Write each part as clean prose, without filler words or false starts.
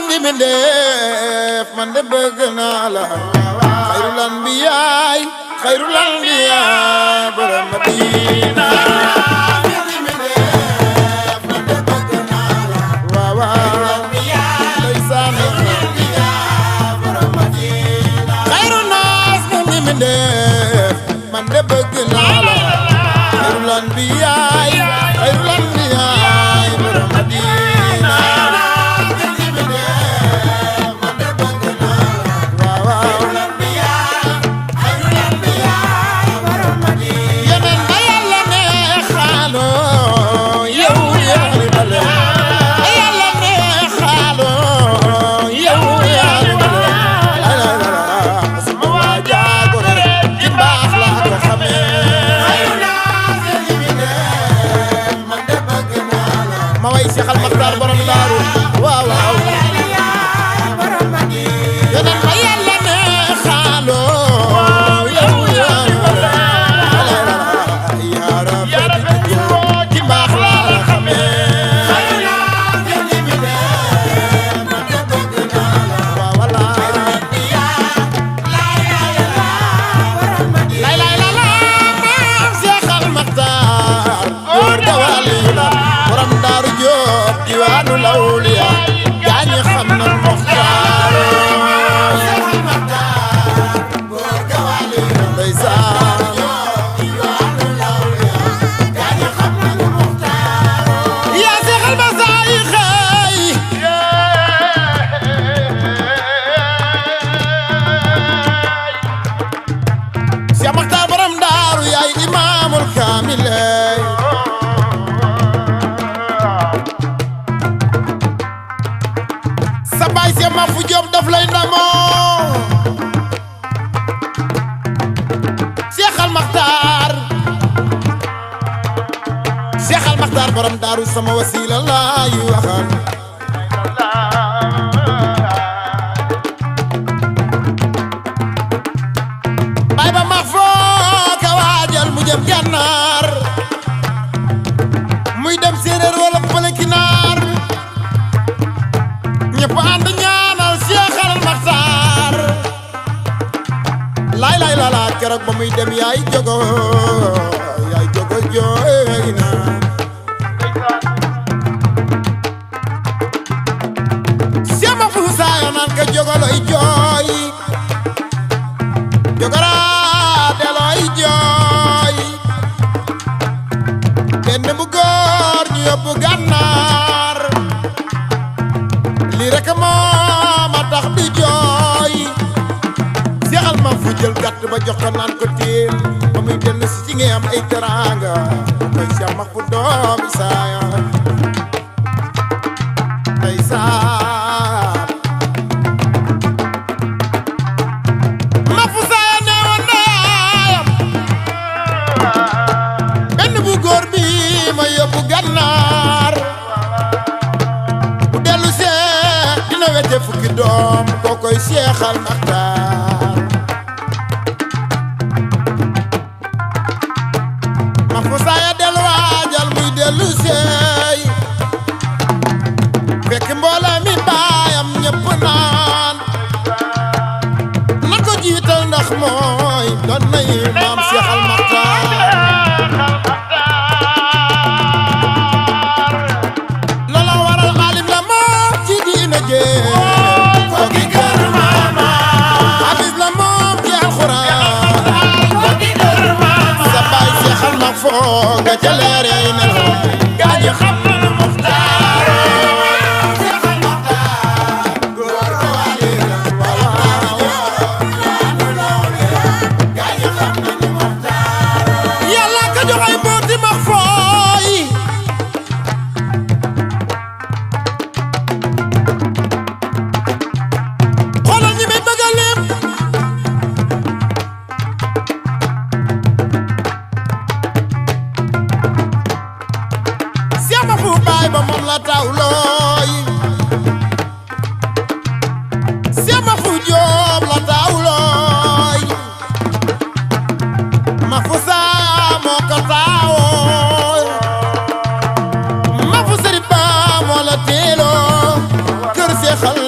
di mi def man de bëgg naa la xayrul anbiyaay xayrul anbiyaay borom Madina di mi def man de bëgg naa la waaw waaw ndeysaan borom Madina xayrul naas di mi def man de bëgg naa la xayrul anbiyaay xayrul anbiyaay borom Madina Seexal Maxtaar borom daaru waaw waaw yeneen ma yàlla ne xaaloo yow yaa rafet ci mbaax laa la xamee waaw walaay lay la maam Seexal Maxtaar góor ga wali la borom daaru Jóob diwaanu lawliya gaañi xam na Muxtaar Seexal Maxtaar góor ga wali ndeysaan diwaanu lawliya gaañi xam na Muxtaar yaa seexal ba saay xëy Seex Maxtaar borom daaru yaay imaamul kaamil baay Seex Mafu Jóob daf lay ndamoo Seexal Maxtaar Seexal Maxtaar borom daaru sama wasiila laay waxal baay ba max foo ka waajal mu jëm gànnaar muy dem séeréer wala pële kinaar ñëpp ànd ñaanal Seexal Maxtaar lay lay la la keroog ba muy dem yaay jogo jooy na Seema fu saayo naan ka jogo looy jooy jogora de looy jooy benn bu góor ñu yóbbu Gànnaar lii rek moo ma tax di jooy Seexal ma fu jël gàtt ba jox ko naan ko téel ba muy dellu si ci ngay am ay teraanga koy Seex ma fu doomi saaya ndeysaan ma fu saaya neewoon naayam benn bu góor bi ma yóbbu Gànnaar dina wete fukki doom koo koy Seexal Maxtaar ma fu saaya del waajal muy dellu seey fekk mbooloo mi baayam ñëpp naan na ko jiital ndax mooy doon nay maam Seexal Maxtaar foo nga ca leer yi nelaw gaañu xam na Muxtaar Seexal Maxtaar góor ga wali la gaañu xam na Muxtaar yàlla ka joxay mbooti max fooy xoolal ñi may bëgg a lim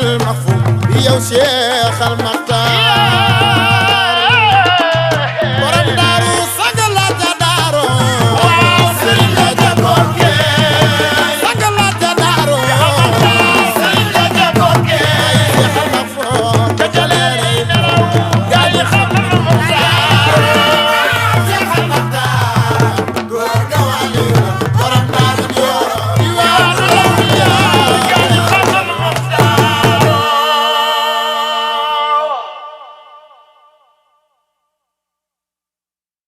المخفوق yow Cheikh Al Makhtar